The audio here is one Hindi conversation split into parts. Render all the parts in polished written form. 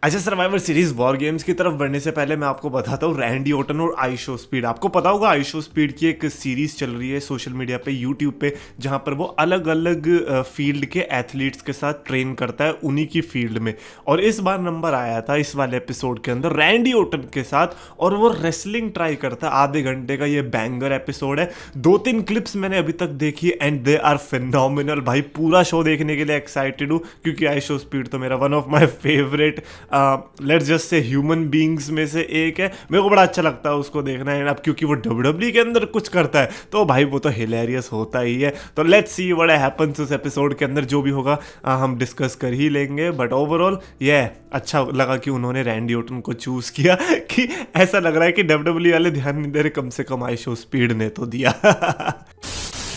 अच्छा, सर्वाइवर सीरीज वॉर गेम्स की तरफ बढ़ने से पहले मैं आपको बताता हूँ रैंडी ऑर्टन और आइशो स्पीड। आपको पता होगा आइशो स्पीड की एक सीरीज चल रही है सोशल मीडिया पे, यूट्यूब पे, जहाँ पर वो अलग अलग फील्ड के एथलीट्स के साथ ट्रेन करता है उन्हीं की फील्ड में। और इस बार नंबर आया था इस वाले एपिसोड के अंदर रैंडी ऑर्टन के साथ, और वो रेसलिंग ट्राई करता है। आधे घंटे का ये बैंगर एपिसोड है। 2-3 क्लिप्स मैंने अभी तक देखी एंड दे आर फिनोमिनल। भाई पूरा शो देखने के लिए एक्साइटेड हूँ, क्योंकि आइशो स्पीड तो मेरा one of my favourite let's just say human beings में से एक है। मेरे को बड़ा अच्छा लगता है उसको देखना है। अब क्योंकि वो डब्ल्यूडब्ल्यूई के अंदर कुछ करता है तो भाई वो तो हिलेरियस होता ही है। तो लेट्स सी व्हाट हैपेंस उस एपिसोड के अंदर। जो भी होगा हम डिस्कस कर ही लेंगे। बट ओवरऑल ये अच्छा लगा कि उन्होंने रैंडी ऑर्टन को चूज किया कि ऐसा लग रहा है कि डब्ल्यूडब्ल्यूई वाले ध्यान नहीं दे रहे, कम से कम आइशो स्पीड ने तो दिया।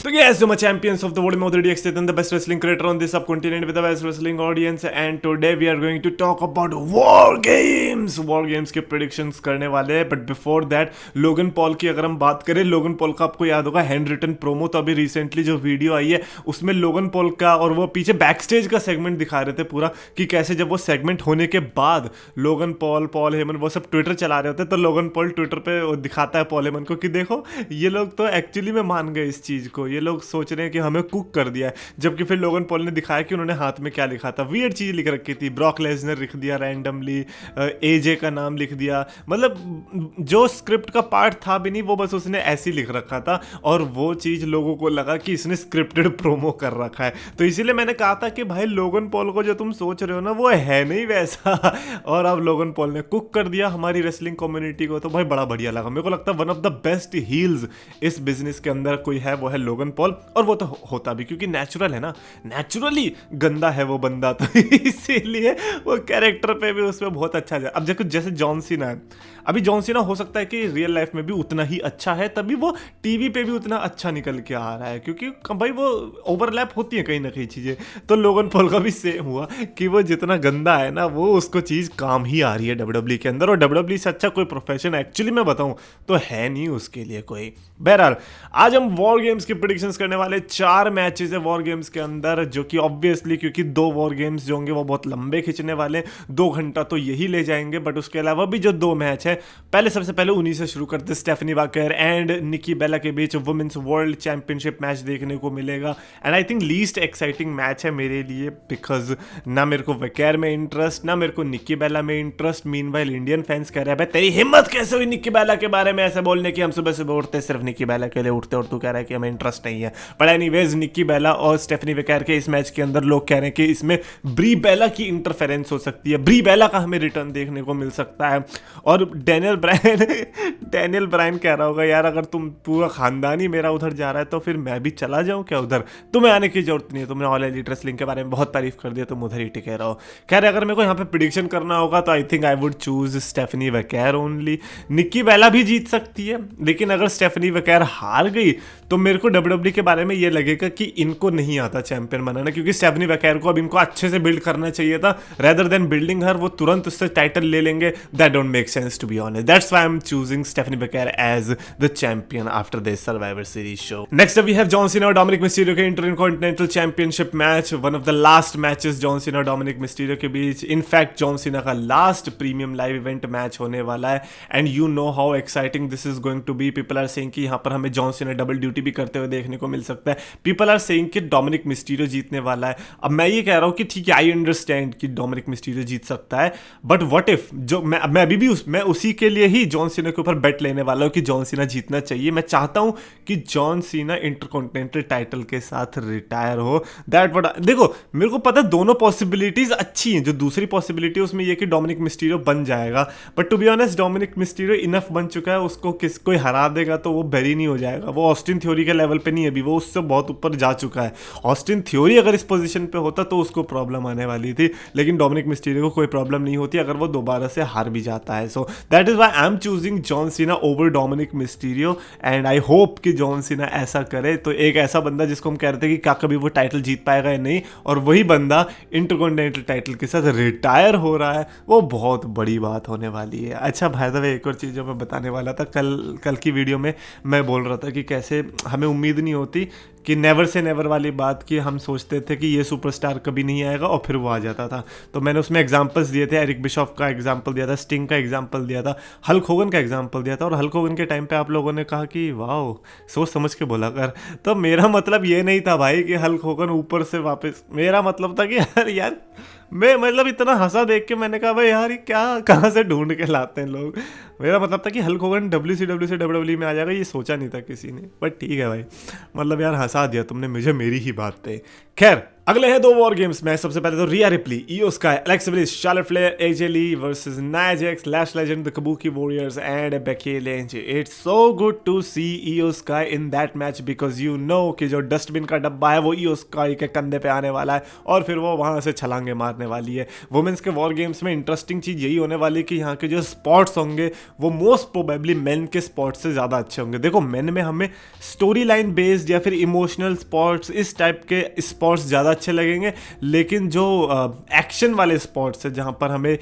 So yes, so my champions of the world, Modri Extend, the best wrestling creator on this subcontinent with the best wrestling audience, and today we are going to talk about War Games. War Games के predictions करने वाले हैं, but before that, Logan Paul की अगर हम बात करें, लोगन पॉल का आपको याद होगा हैंड रिटन प्रोमो, तो अभी रिसेंटली जो वीडियो आई है उसमें लोगन पॉल का और वो पीछे बैक स्टेज का सेगमेंट दिखा रहे थे पूरा, कि कैसे जब वो सेगमेंट होने के बाद लोगन पॉल हेमन वो सब ट्विटर चला रहे होते, तो लोगन पॉल ट्विटर पे दिखाता है पॉल हेमन को कि देखो ये लोग तो एक्चुअली में मान गए इस चीज़ को, ये लोग सोच रहे हैं कि हमें कुक कर दिया है। जबकि फिर लोगन पॉल ने दिखाया कि उन्होंने हाथ में क्या लिखा था, वियर्ड चीज़ लिख रखी थी, ब्रॉक लेसनर लिख दिया रैंडमली, एजे का नाम लिख दिया, मतलब जो स्क्रिप्ट का पार्ट था भी नहीं वो बस उसने ऐसे ही लिख रखा था, और वो चीज़ लोगों को लगा कि इसने स्क्रिप्टेड प्रोमो कर रखा है। तो इसीलिए मैंने कहा था कि भाई लोगन पॉल को जो तुम सोच रहे हो ना वो है नहीं वैसा, और अब लोगन पॉल ने कुक कर दिया हमारी रेसलिंग कम्युनिटी को। तो भाई बड़ा बढ़िया लगा, मेरे को लगता है one of the best heels इस बिजनेस के अंदर कोई है वो है लोगन पॉल, और वो तो होता भी क्योंकि नेचुरल है ना, नेचुरली गंदा है वो बंदा, तो इसीलिए वो कैरेक्टर पे भी उसमें बहुत अच्छा है। अब देखो जैसे जॉन सीना है, अभी जॉन सीना हो सकता है कि रियल लाइफ में भी उतना ही अच्छा है, तभी वो टीवी पे भी उतना अच्छा निकल के आ रहा है, क्योंकि भाई वो ओवरलैप होती है कहीं ना कहीं चीज़ें। तो लोगन पॉल का भी सेम हुआ कि वो जितना गंदा है ना वो उसको चीज़ काम ही आ रही है डब्ल्यूडब्ल्यूई के अंदर, और डब्ल्यूडब्ल्यूई से अच्छा कोई प्रोफेशन एक्चुअली मैं बताऊं तो है नहीं उसके लिए कोई। बहरहाल आज हम वॉर गेम्स की प्रेडिक्शंस करने वाले। 4 मैचेस है वॉर गेम्स के अंदर, जो कि ऑब्वियसली क्योंकि 2 वॉर गेम्स जो होंगे वो बहुत लंबे खींचने वाले, 2 घंटा तो यही ले जाएंगे। बट उसके अलावा भी जो 2 मैच है, पहले सबसे पहले उन्हीं से शुरू करते, स्टेफनी वाकर एंड निकी बेला के बीच वुमेन्स वर्ल्ड चैंपियनशिप मैच देखने को मिलेगा। And I think least exciting match है मेरे लिए, बिकॉज ना मेरे को वैकेर में इंटरेस्ट, ना मेरे को निकी बेला में इंटरेस्ट। मीनवाइल इंडियन फैंस कह रहे हैं तेरी हिम्मत कैसे हुई निकी बेला के बारे में ऐसे बोलने की, हम सुबह सुबह उठते सिर्फ निकी बेला के लिए उठते, और तू कह रहा है कि हमें इंटरेस्ट नहीं है। बट एनीवेज निकी बेला और स्टेफनी वेकर के इस मैच के अंदर लोग कह रहे हैं कि इसमें ब्री बेला की इंटरफेरेंस हो सकती है, ब्री बेला का हमें रिटर्न देखने को मिल सकता है। और डेनियल ब्रायन कह रहा होगा यार अगर तुम पूरा खानदान ही मेरा उधर जा रहा है तो फिर मैं भी चला जाऊं क्या उधर, तुम्हें आने की जरूरत नहीं है, तुमने ऑल एलीट रेसलिंग के बारे में बहुत तारीफ कर दिया, तुम उधर ही टिके रहो। कह रहे अगर मेरे को यहाँ पे प्रेडिक्शन करना होगा तो I think I would choose Stephanie Vaquer only. Nikki Bella भी जीत सकती है, लेकिन अगर स्टेफनी वेकर हार गई तो मेरे को डब्ल्यूडब्ल्यूई के बारे में ये लगेगा कि इनको नहीं आता चैंपियन बनाना, क्योंकि स्टेफनी वेकर को अब इनको अच्छे से बिल्ड करना चाहिए था, रेदर देन बिल्डिंग हर वो तुरंत उससे टाइटल ले लेंगे। That don't make sense to be honest, that's why I am choosing Stephanie Vaquer as the champion after this Survivor Series show. Next up we have John Cena और डोमिनिक मिस्टीरियो के intercontinental championship match, one of the last matches John Cena और डोमिनिक मिस्टीरियो के बीच। इनफैक्ट जॉन सीना का last premium live event match होने वाला है, and you know how exciting this is going to be. People are saying कि यहाँ पर हमें जॉन सीना डबल ड्यूटी भी करते हुए देखने को मिल सकता है। पीपल आर सेइंग कि डोमिनिक मिस्टीरियो जीतने वाला है। अब मैं ये कह रहा हूँ कि ठीक है, आई अंडरस्टैंड कि डोमिनिक मिस्टीरियो जीत सकता है, बट व्हाट इफ जो मैं अभी भी मैं उसी के लिए ही जॉन सीना के ऊपर बेट लेने वाला हूँ कि जॉन सीना जीतना चाहिए। मैं चाहता हूँ कि जॉन सीना इंटरकॉन्टिनेंटल टाइटल के साथ रिटायर हो। दैट व्हाट, देखो मेरे को पता है दोनों पॉसिबिलिटीज अच्छी हैं, जो दूसरी पॉसिबिलिटी उसमें ये कि डोमिनिक मिस्टीरियो बन जाएगा, but to be honest Dominik Mysterio enough बन चुका है, उसको कोई हरा देगा तो वो बेरी नहीं हो जाएगा। वो ऑस्टिन थ्योरी के लेवल पे नहीं है अभी, वो उससे बहुत ऊपर जा चुका है। ऑस्टिन थ्योरी अगर इस पोजीशन पे होता तो उसको प्रॉब्लम आने वाली थी, लेकिन डोमिनिक मिस्टीरियो को कोई प्रॉब्लम नहीं होती अगर वो दोबारा से हार भी जाता है। So that is why I am choosing John Cena over Dominik Mysterio, and I hope कि जॉन सीना ऐसा करे। तो एक ऐसा बंदा जिसको हम कह रहे थे कि क्या कभी वो टाइटल जीत पाएगा या नहीं, और वही बंदा इंटरकॉन्टिनेंटल टाइटल के साथ रिटायर हो रहा है, वो बहुत बड़ी बात होने वाली है। अच्छा भाई साहब, एक और चीज़ जो मैं बताने वाला था, कल की वीडियो में मैं बोल रहा था कि कैसे हमें उम्मीद नहीं होती कि नेवर से नेवर वाली बात कि हम सोचते थे कि ये सुपरस्टार कभी नहीं आएगा और फिर वो आ जाता था। तो मैंने उसमें एग्जांपल्स दिए थे, एरिक बिशॉफ का एग्जांपल दिया था, स्टिंग का एग्जांपल दिया था, हल्क होगन का एग्जांपल दिया था। और हल्क होगन के टाइम पे आप लोगों ने कहा कि वाह सोच समझ के बोला कर। तो मेरा मतलब ये नहीं था भाई कि हल्क होगन ऊपर से वापस, मेरा मतलब था कि यार मैं मतलब इतना हंसा देख के मैंने कहा भाई यार ये क्या कहाँ से ढूंढ के लाते हैं लोग। मेरा मतलब था कि हल्क होगन WCW से WWE में आ जाएगा, ये सोचा नहीं था किसी ने। बट ठीक है भाई, मतलब यार हंसा दिया तुमने मुझे मेरी ही बात पे। खैर अगले हैं 2 वॉर गेम्स मैच। सबसे पहले तो Rhea Ripley, Iyo Sky, Alexa Bliss, Charlotte Flair, AJ Lee versus Nia Jax, Lash Legend, the Kabuki Warriors and Becky Lynch. It's so good to see Iyo Sky in that match because you know कि जो डस्टबिन का डब्बा है वो इयो स्काई के कंधे पे आने वाला है और फिर वो वहां से छलांगे मारने वाली है। वुमेन्स के वॉर गेम्स में इंटरेस्टिंग चीज यही होने वाली है कि यहाँ के जो स्पॉट्स होंगे वो मोस्ट प्रोबेबली मेन के स्पॉट्स से ज़्यादा अच्छे होंगे। देखो मेन में हमें स्टोरी लाइन बेस्ड या फिर इमोशनल स्पॉट्स इस टाइप के स्पॉट्स ज़्यादा अच्छे लगेंगे, लेकिन जो एक्शन वाले स्पॉट्स है जहाँ पर हमें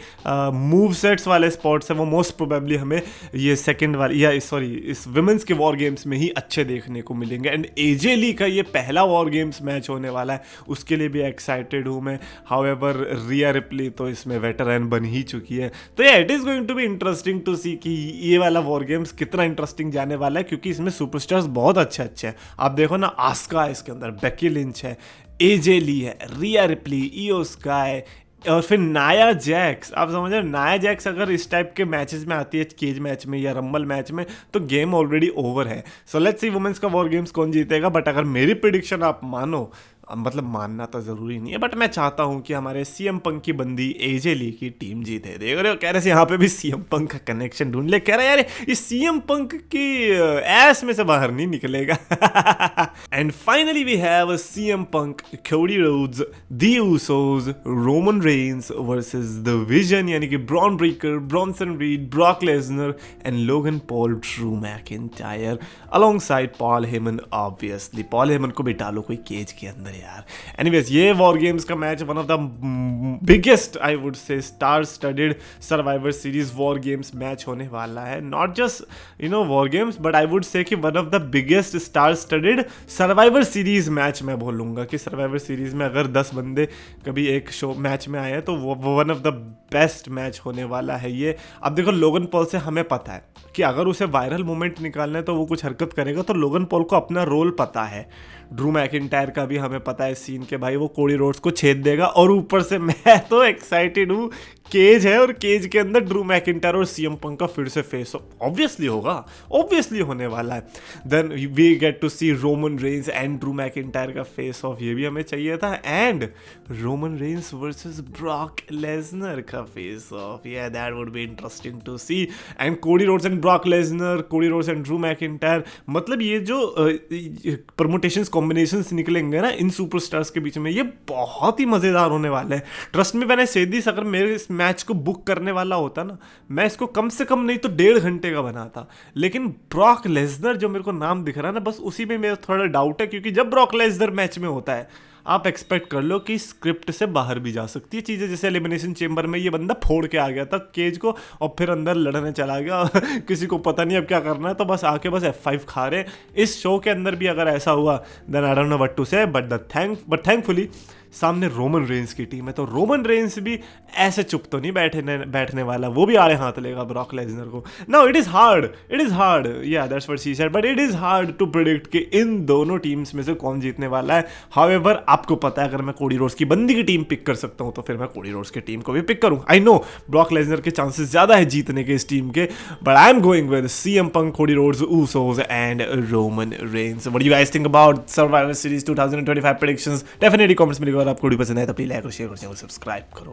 मूव सेट्स वाले स्पॉट्स है वो मोस्ट प्रोबेबली हमें ये सेकंड वाली या सॉरी इस विमेंस के वॉर गेम्स में ही अच्छे देखने को मिलेंगे। एंड AJ ली का ये पहला वॉर गेम्स मैच होने वाला है, उसके लिए भी एक्साइटेड हूँ मैं। हाउएवर रिया रिप्ली तो इसमें वेटरन बन ही चुकी है, तो ये it is going to be interesting to see कि ये वाला वॉर गेम्स कितना इंटरेस्टिंग जाने वाला है, क्योंकि इसमें सुपरस्टार्स बहुत अच्छे अच्छे हैं। आप देखो ना, आस्का है इसके अंदर, बेकी लिंच है, AJ ली है, रिया रिप्ली, इयो स्काई और फिर नाया जैक्स। आप समझ रहे हो, नाया जैक्स अगर इस टाइप के मैचेस में आती है, केज मैच में या रंबल मैच में, तो गेम ऑलरेडी ओवर है। सो लेट्स सी वुमेन्स का वॉर गेम्स कौन जीतेगा। बट अगर मेरी प्रिडिक्शन आप मानो, मतलब मानना तो ज़रूरी नहीं है, बट मैं चाहता हूं कि हमारे CM पंक की बंदी AJ ली की टीम जीते। देख रहे हो, कह रहे यहाँ पे भी CM पंक का कनेक्शन ढूंढ ले, कह रहे यार इस CM पंक की ऐस में से बाहर नहीं निकलेगा। And finally we have CM Punk, Cody Rhodes, the Usos, Roman Reigns versus the Vision, यानी कि Bron Breakker, Bronson Reed, Brock Lesnar and Logan Paul, Drew McIntyre alongside Paul Heyman. Obviously Paul Heyman को भी डालो कोई केज के अंदर यार। एनीवेज ये वॉर गेम्स का match one of the biggest I would say star studded Survivor Series War Games match होने वाला है। Not just War Games, but I would say कि one of the biggest star studded Survivor Series match मैं बोलूँगा कि सर्वाइवर सीरीज में अगर 10 बंदे कभी एक शो मैच में आए हैं तो वो one of the best match होने वाला है ये। अब देखो लोगन पॉल से हमें पता है कि अगर उसे वायरल मोमेंट निकालना है तो वो कुछ हरकत करेगा, तो लोगन पॉल को अपना रोल पता है। ड्रू मैकिंटायर का भी हमें पता है सीन के भाई वो कोडी रोड्स को छेद देगा। और ऊपर से मैं तो एक्साइटेड हूँ, केज है और केज के अंदर ड्रू मैकिंटायर और CM पंक का फिर से फेस ऑब्वियसली होगा, ऑब्वियसली होने वाला है। Then we get to see Roman Reigns and Drew McIntyre का फेस ऑफ, ये भी हमें चाहिए था। And Roman Reigns versus Brock Lesnar का face off, yeah that would be interesting to see. And Cody Rhodes and Brock Lesnar, Cody Rhodes and Drew McIntyre, मतलब ये जो परमुटेशंस कॉम्बिनेशंस निकलेंगे ना इन सुपरस्टार्स के बीच में, ये बहुत ही मजेदार होने वाला है। ट्रस्ट में मैंने सेदिस अगर मेरे इस मैच को बुक करने वाला होता ना, मैं इसको कम से कम नहीं तो 1.5 घंटे का बनाता। लेकिन ब्रॉक लेसनर जो मेरे को नाम दिख रहा है ना, बस उसी में मेरा थोड़ा डाउट है, क्योंकि जब ब्रॉक लेसनर मैच में होता है आप एक्सपेक्ट कर लो कि स्क्रिप्ट से बाहर भी जा सकती है चीज़ें। जैसे एलिमिनेशन चेंबर में ये बंदा फोड़ के आ गया था केज को और फिर अंदर लड़ने चला गया किसी को पता नहीं अब क्या करना है, तो बस आके बस F5 खा रहे। इस शो के अंदर भी अगर ऐसा हुआ then I don't know what to say, but thankfully सामने रोमन रेंस की टीम है, तो रोमन रेंस भी ऐसे चुप तो नहीं बैठने वाला, वो भी आड़े हाथ लेगा ब्रॉक लेसनर को। Now it is hard yeah that's what she said, but it is hard to predict कि इन दोनों टीम्स में से कौन जीतने वाला है। हाउएवर आपको पता है अगर मैं कोडी रोड्स की बंदी की टीम पिक कर सकता हूँ तो फिर मैं कोडी रोड्स की टीम को भी पिक करूँ। आई नो ब्रॉक लेसनर के चांसेस ज़्यादा है जीतने के इस टीम के, but I am going with CM Punk, Cody roads, Usos and Roman Reigns. What do you guys think about survivor series 2025 predictions? Definitely comments में लिखो। अगर आपको वीडियो पसंद आए तो प्लीज लाइक और शेयर और चैनल सब्सक्राइब करो।